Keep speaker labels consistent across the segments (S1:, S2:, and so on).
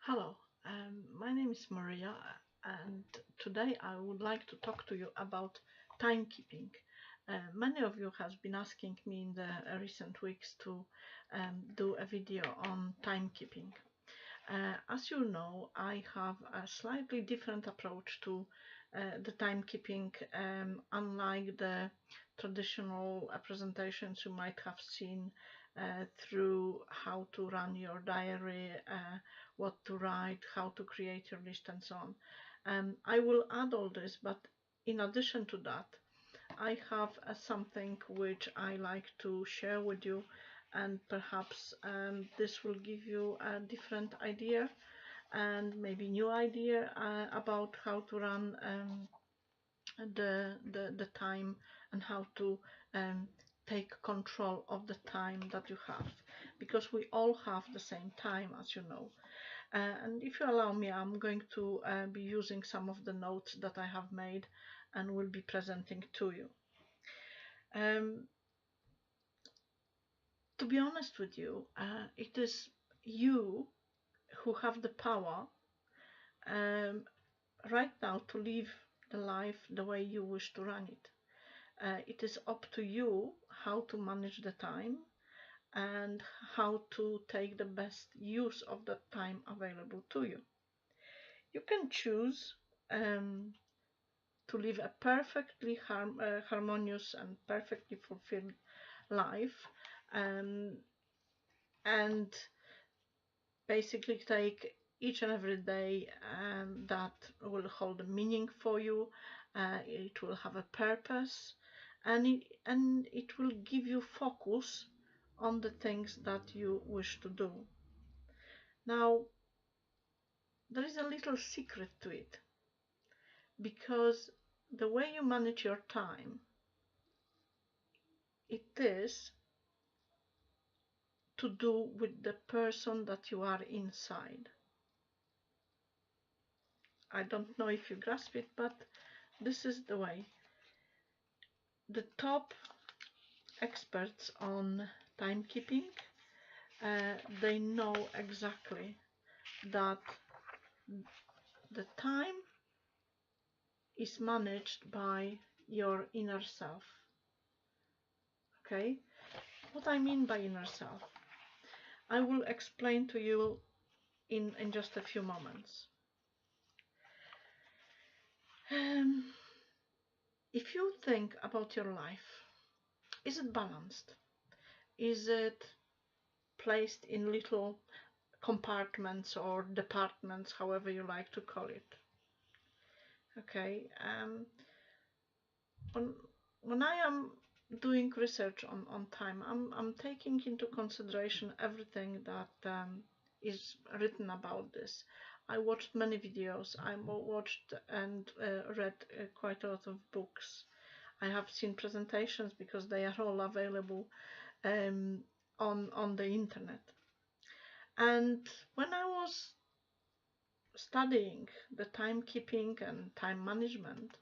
S1: Hello, my name is Maria, and today I would like to talk to you about timekeeping. Many of you has been asking me in the recent weeks to do a video on timekeeping. As you know, I have a slightly different approach to the timekeeping, unlike the traditional presentations you might have seen through how to run your diary, what to write, how to create your list, and so on. I will add all this, but in addition to that, I have something which I like to share with you, and perhaps this will give you a different idea and maybe new idea about how to run the time and how to um, take control of the time that you have, because we all have the same time, as you know. And if you allow me, I'm going to be using some of the notes that I have made and will be presenting to you. Um, to be honest with you, it is you who have the power um, right now to live the life the way you wish to run it. It is up to you how to manage the time and how to take the best use of the time available to you. You can choose to live a perfectly harmonious and perfectly fulfilled life, um, and basically take each and every day that will hold a meaning for you. It will have a purpose, and it will give you focus on the things that you wish to do. Now, there is a little secret to it, because the way you manage your time, it is to do with the person that you are inside. I don't know if you grasp it, but this is the way. The top experts on timekeeping, they know exactly that the time is managed by your inner self. Okay? What I mean by inner self, I will explain to you in just a few moments. Um, if you think about your life, is it balanced? Is it placed in little compartments or departments, however you like to call it? Okay. When, when I am doing research on time, I'm taking into consideration everything that is written about this. I watched many videos. I watched and read quite a lot of books. I have seen presentations because they are all available um, on the internet. And when I was studying the timekeeping and time management,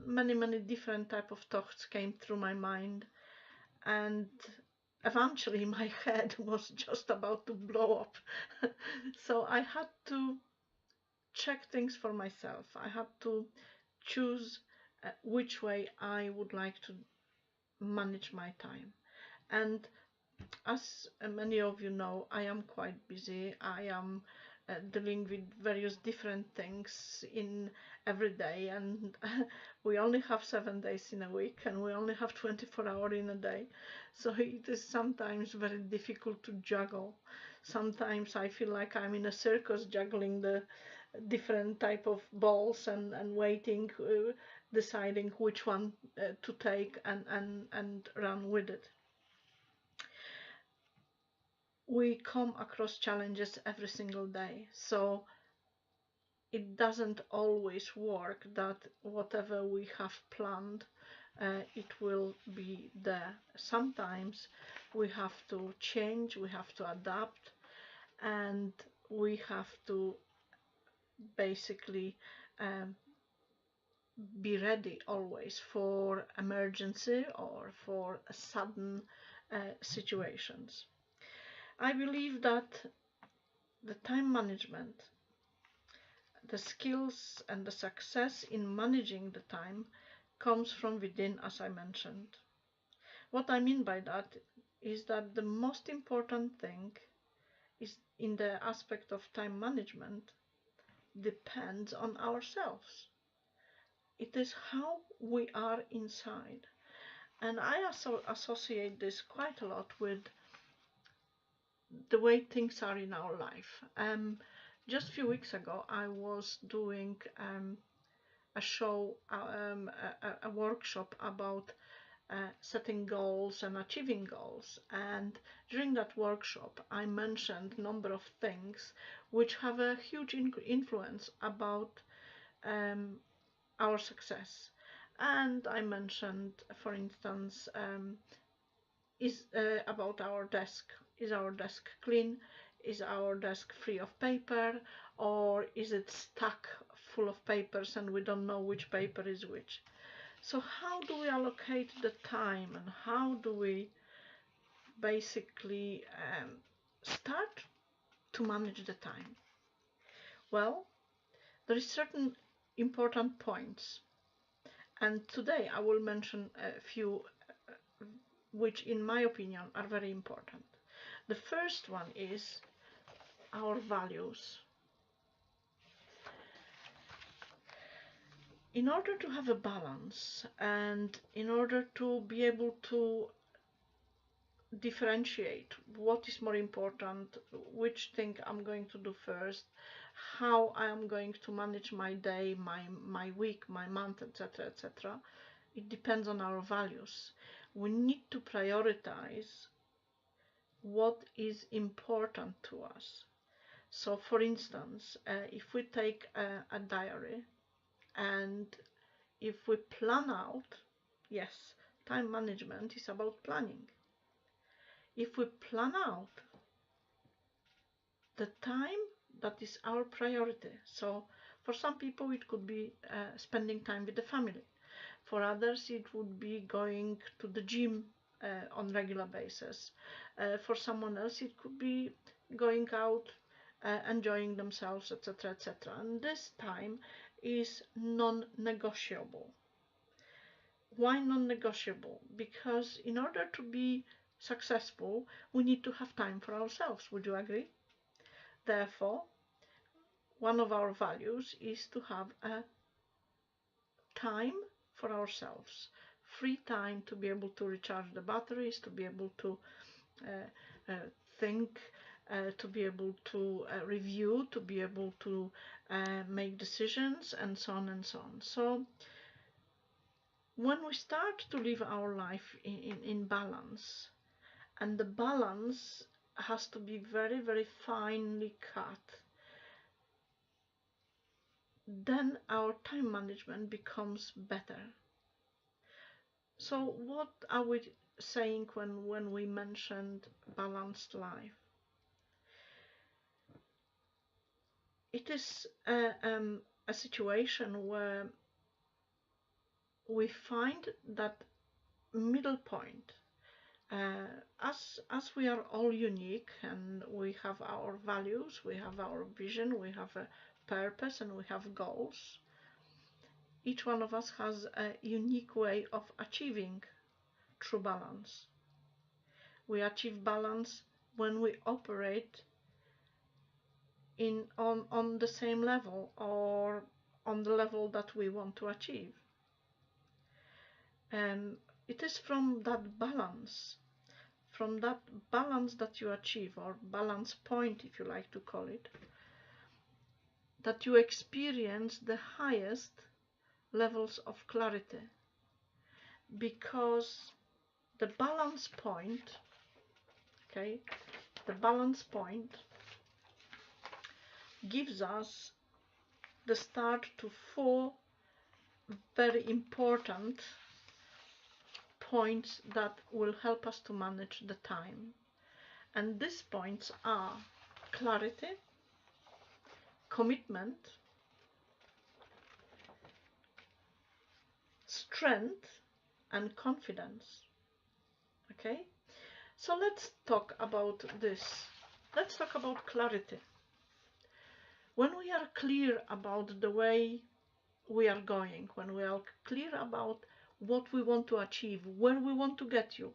S1: many different type of thoughts came through my mind, and eventually my head was just about to blow up. So I had to check things for myself. I had to choose which way I would like to manage my time. And as many of you know, I am quite busy. I am dealing with various different things in every day, and we only have 7 days in a week, and we only have 24 hours in a day. So it is sometimes very difficult to juggle. Sometimes I feel like I'm in a circus juggling the different type of balls and waiting, deciding which one to take and run with it. We come across challenges every single day, so it doesn't always work that whatever we have planned, it will be there. Sometimes we have to change, we have to adapt, and we have to basically um, be ready always for emergency or for sudden situations. I believe that the time management, the skills and the success in managing the time comes from within, as I mentioned. What I mean by that is that the most important thing is in the aspect of time management depends on ourselves. It is how we are inside. And I also associate this quite a lot with the way things are in our life. Just a few weeks ago, I was doing a show, a workshop about setting goals and achieving goals. And during that workshop, I mentioned a number of things which have a huge influence about our success. And I mentioned, for instance, is about our desk. Is our desk clean? Is our desk free of paper? Or is it stuck full of papers and we don't know which paper is which? So how do we allocate the time, and how do we basically start to manage the time? Well, there is certain important points, and today I will mention a few which in my opinion are very important. The first one is our values. In order to have a balance and in order to be able to differentiate what is more important, which thing I'm going to do first, how I am going to manage my day, my week, my month, etc., etc. It depends on our values. We need to prioritize what is important to us. So, for instance, if we take a diary and if we plan out, yes, time management is about planning. If we plan out the time that is our priority, so for some people it could be spending time with the family. For others it would be going to the gym on regular basis. For someone else it could be going out, enjoying themselves, etc., etc. And this time is non-negotiable. Why non-negotiable? Because in order to be successful, we need to have time for ourselves. Would you agree? Therefore, one of our values is to have a time for ourselves, free time to be able to recharge the batteries, to be able to uh, think, to be able to review, to be able to make decisions, and so on and so on. So when we start to live our life in balance, and the balance has to be very, very finely cut, then our time management becomes better. So what are we saying when we mentioned balanced life? It is a situation where we find that middle point. As we are all unique and we have our values, we have our vision, we have a purpose, and we have goals, each one of us has a unique way of achieving true balance. We achieve balance when we operate on the same level, or on the level that we want to achieve. And it is from that balance that you achieve, or balance point if you like to call it, that you experience the highest levels of clarity. Because the balance point, okay, the balance point gives us the start to 4 very important points that will help us to manage the time. And these points are clarity, commitment, strength, and confidence. Okay? So let's talk about this. Let's talk about clarity. When we are clear about the way we are going, when we are clear about what we want to achieve, where we want to get to,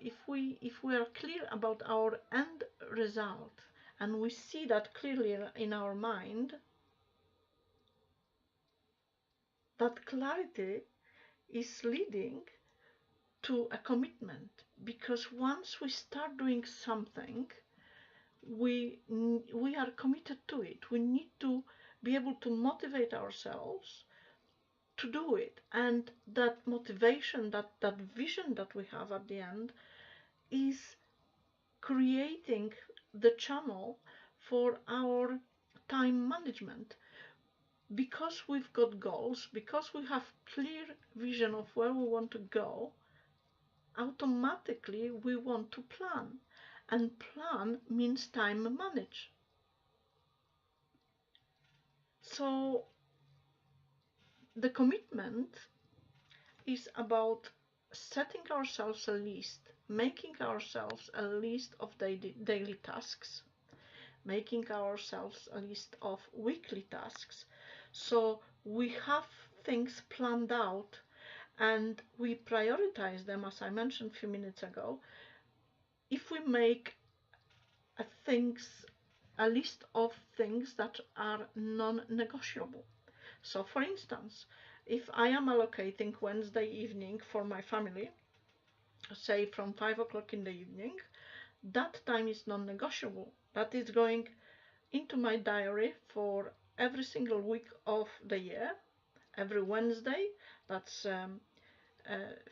S1: if we are clear about our end result and we see that clearly in our mind, that clarity is leading to a commitment, because once we start doing something, we are committed to it. We need to be able to motivate ourselves to do it, and that motivation, that vision that we have at the end, is creating the channel for our time management. Because we've got goals, because we have clear vision of where we want to go, automatically we want to plan, and plan means time manage. So the commitment is about setting ourselves a list, making ourselves a list of daily tasks, making ourselves a list of weekly tasks. So we have things planned out and we prioritize them, as I mentioned a few minutes ago. If we make a list of things that are non-negotiable. So for instance, if I am allocating Wednesday evening for my family, say from 5 o'clock in the evening, that time is non-negotiable. That is going into my diary for every single week of the year, every Wednesday. That's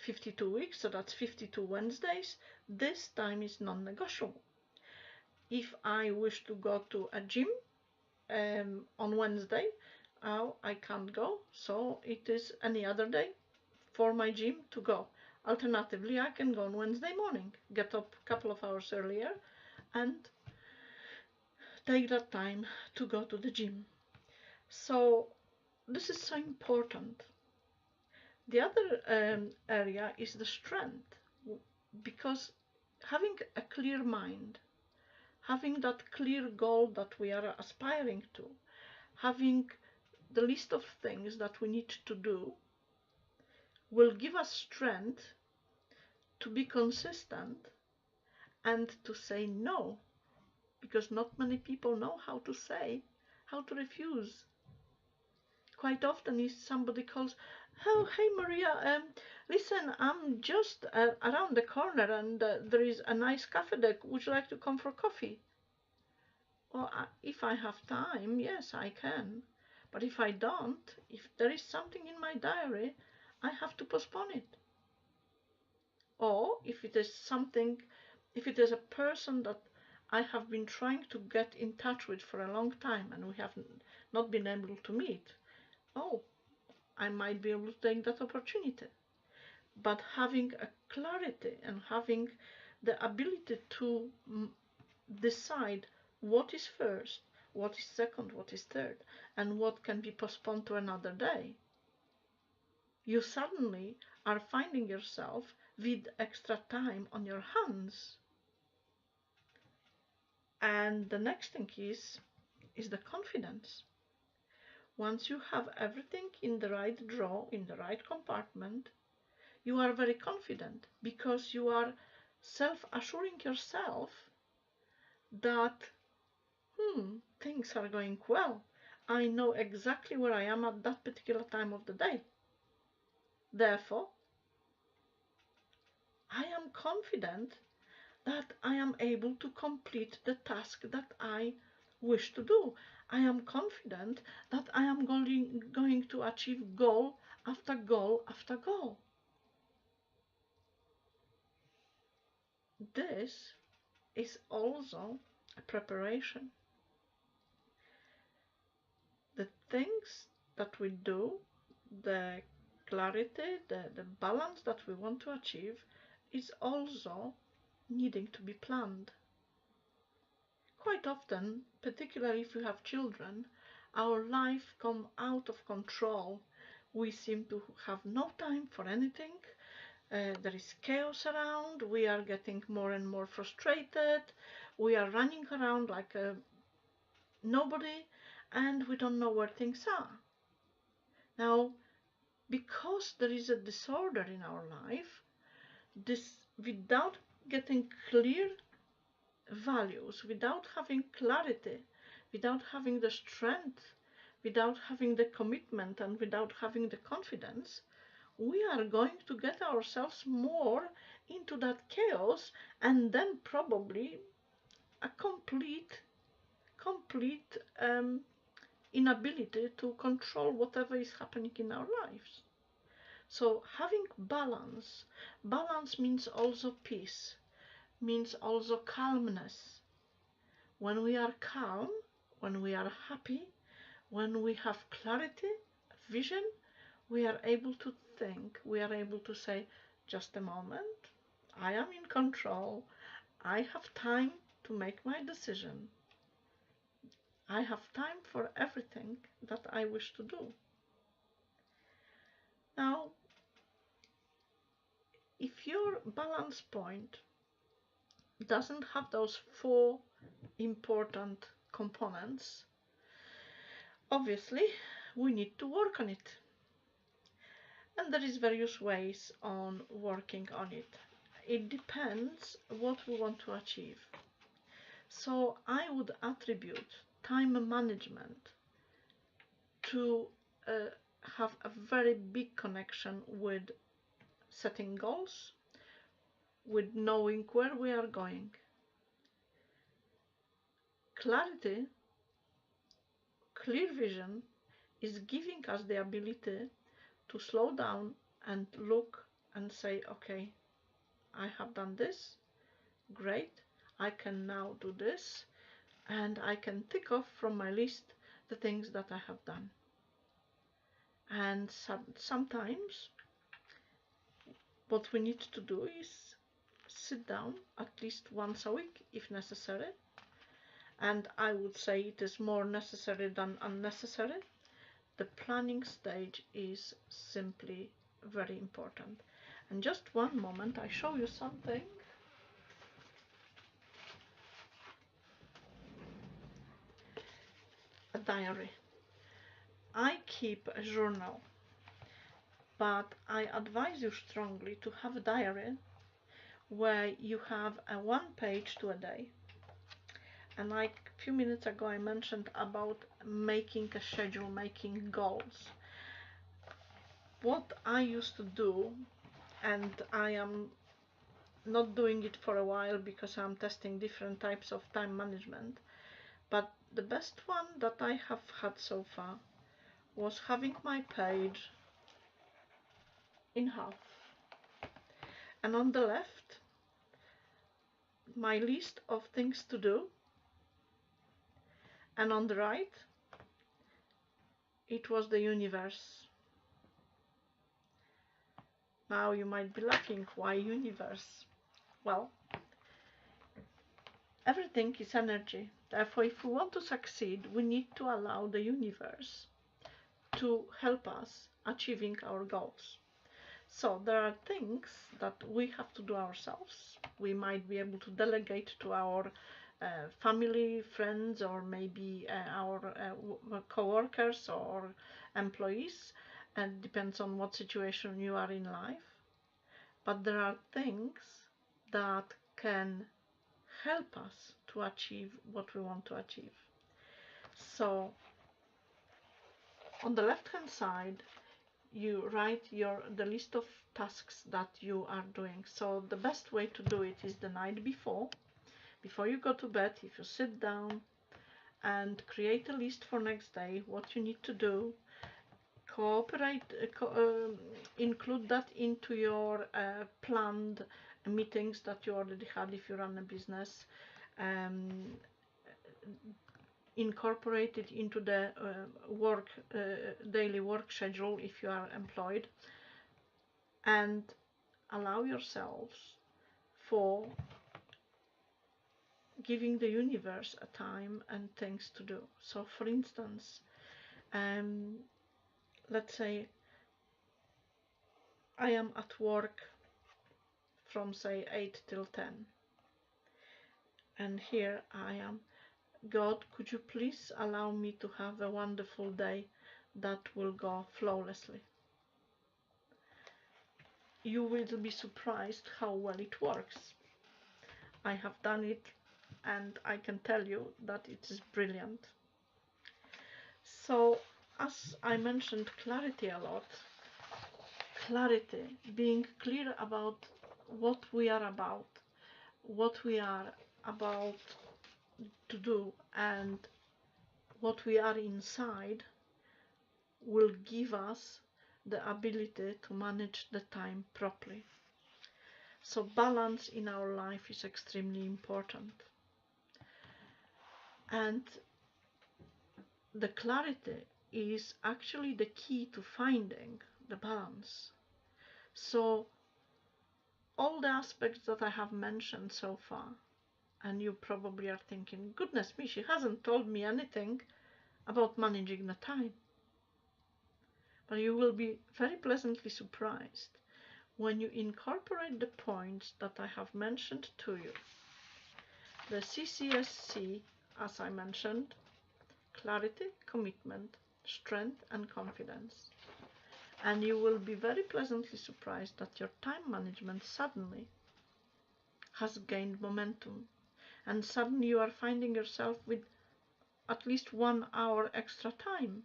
S1: 52 weeks, so that's 52 Wednesdays. This time is non-negotiable. If I wish to go to a gym on Wednesday, I can't go, so it is any other day for my gym to go. Alternatively, I can go on Wednesday morning, get up a couple of hours earlier and take that time to go to the gym. So this is so important. The other area is the strength, because having a clear mind, having that clear goal that we are aspiring to, having the list of things that we need to do, will give us strength to be consistent and to say no, because not many people know how to say, how to refuse. Quite often, if somebody calls, "Oh, hey Maria, listen, I'm just around the corner and there is a nice cafe there. Would you like to come for coffee?" Well, if I have time, yes, I can. But if I don't, if there is something in my diary, I have to postpone it. Or if it is something, if it is a person that I have been trying to get in touch with for a long time and we have not been able to meet, oh, I might be able to take that opportunity. But having a clarity and having the ability to decide what is first, what is second, what is third, and what can be postponed to another day, you suddenly are finding yourself with extra time on your hands. And the next thing is the confidence. Once you have everything in the right drawer, in the right compartment, you are very confident because you are self-assuring yourself that things are going well. I know exactly where I am at that particular time of the day. Therefore, I am confident that I am able to complete the task that I wish to do. I am confident that I am going to achieve goal after goal after goal. This is also a preparation. The things that we do, the clarity, the balance that we want to achieve is also needing to be planned. Quite often, particularly if we have children, our life come out of control. We seem to have no time for anything. There is chaos around. We are getting more and more frustrated. We are running around like a nobody, and we don't know where things are. Now, because there is a disorder in our life, this without getting clear values, without having clarity, without having the strength, without having the commitment, and without having the confidence, we are going to get ourselves more into that chaos, and then probably a complete inability to control whatever is happening in our lives. So having balance means also peace, means also calmness. When we are calm, when we are happy, when we have clarity, vision, we are able to think, we are able to say, just a moment, I am in control, I have time to make my decision, I have time for everything that I wish to do. Now, if your balance point doesn't have those four important components, obviously we need to work on it. And there is various ways on working on it. It depends what we want to achieve. So I would attribute time management to have a very big connection with setting goals, with knowing where we are going. Clarity, clear vision is giving us the ability to slow down and look and say, okay, I have done this, great, I can now do this, and I can tick off from my list the things that I have done. And sometimes what we need to do is sit down at least once a week if necessary, and I would say it is more necessary than unnecessary. The planning stage is simply very important. And just one moment, I show you something. A diary. I keep a journal, but I advise you strongly to have a diary where you have a one page to a day. And like a few minutes ago I mentioned about making a schedule, making goals. What I used to do, and I am not doing it for a while because I'm testing different types of time management, but the best one that I have had so far was having my page in half. And on the left, my list of things to do, and on the right, it was the universe. Now you might be laughing, why universe? Well, everything is energy. Therefore, if we want to succeed, we need to allow the universe to help us achieving our goals. So there are things that we have to do ourselves. We might be able to delegate to our family, friends, or maybe our co-workers or employees, and depends on what situation you are in life. But there are things that can help us to achieve what we want to achieve. So on the left hand side, you write the list of tasks that you are doing. So the best way to do it is the night before you go to bed. If you sit down and create a list for next day, what you need to do, include that into your planned meetings that you already had if you run a business, um, incorporate it into the daily work schedule if you are employed, and allow yourselves for giving the universe a time and things to do. So for instance, let's say I am at work from say 8 till 10, and here I am God, could you please allow me to have a wonderful day that will go flawlessly? You will be surprised how well it works. I have done it, and I can tell you that it is brilliant. So, as I mentioned clarity a lot, clarity, being clear about what we are about to do, and what we are inside, will give us the ability to manage the time properly. So balance in our life is extremely important. And the clarity is actually the key to finding the balance. So all the aspects that I have mentioned so far, and you probably are thinking, goodness me, she hasn't told me anything about managing the time. But you will be very pleasantly surprised when you incorporate the points that I have mentioned to you. The CCSC, as I mentioned, clarity, commitment, strength, and confidence. And you will be very pleasantly surprised that your time management suddenly has gained momentum. And suddenly you are finding yourself with at least 1 hour extra time.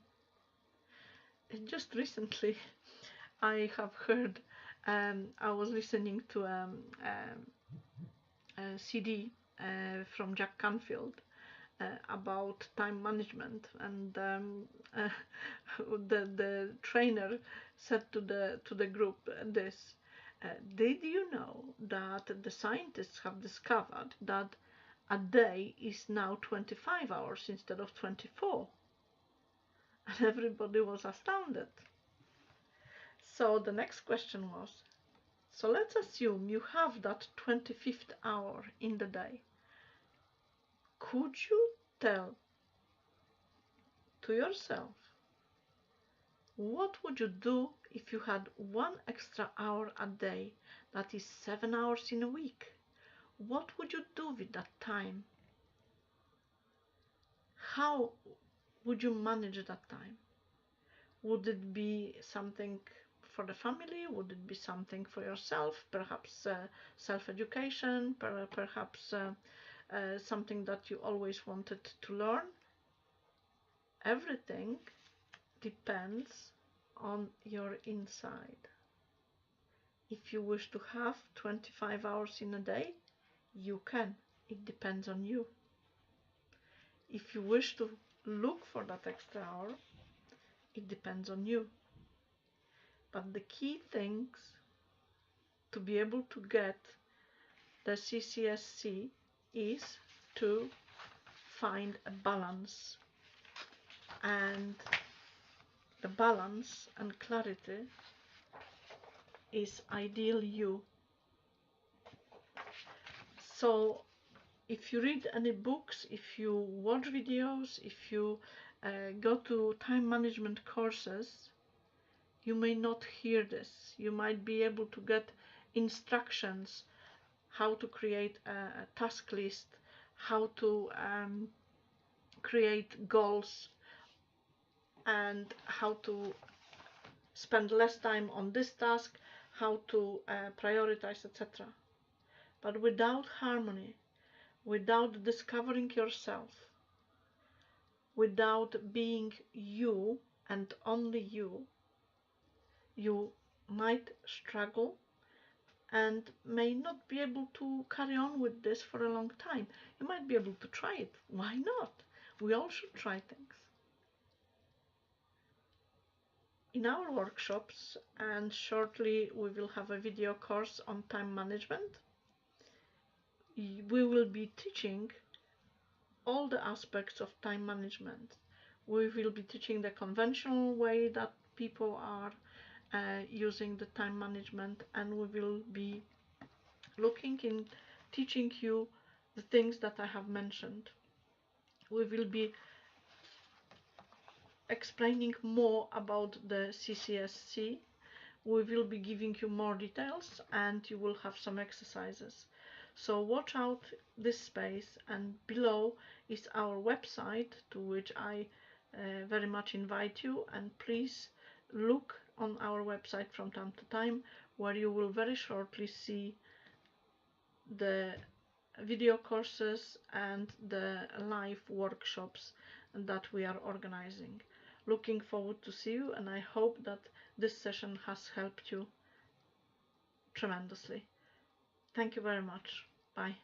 S1: Just recently, I have heard, I was listening to a CD from Jack Canfield about time management, and uh, the trainer said to the group this: did you know that the scientists have discovered that a day is now 25 hours instead of 24? And everybody was astounded. So the next question was, so let's assume you have that 25th hour in the day. Could you tell to yourself, what would you do if you had 1 extra hour a day? That is 7 hours in a week. What would you do with that time? How would you manage that time? Would it be something for the family? Would it be something for yourself? Perhaps self-education, perhaps something that you always wanted to learn? Everything depends on your inside. If you wish to have 25 hours in a day, you can. It depends on you. If you wish to look for that extra hour, it depends on you. But the key things to be able to get the CCSC is to find a balance. And the balance and clarity is ideal you. So if you read any books, if you watch videos, if you go to time management courses, you may not hear this. You might be able to get instructions how to create a task list, how to create goals, and how to spend less time on this task, how to prioritize, etc. But without harmony, without discovering yourself, without being you and only you, you might struggle and may not be able to carry on with this for a long time. You might be able to try it. Why not? We all should try things. In our workshops, and shortly we will have a video course on time management, we will be teaching all the aspects of time management. We will be teaching the conventional way that people are using the time management, and we will be looking in teaching you the things that I have mentioned. We will be explaining more about the CCSC. We will be giving you more details, and you will have some exercises. So watch out this space, and below is our website, to which I very much invite you, and please look on our website from time to time, where you will very shortly see the video courses and the live workshops that we are organizing. Looking forward to see you, and I hope that this session has helped you tremendously. Thank you very much. Bye.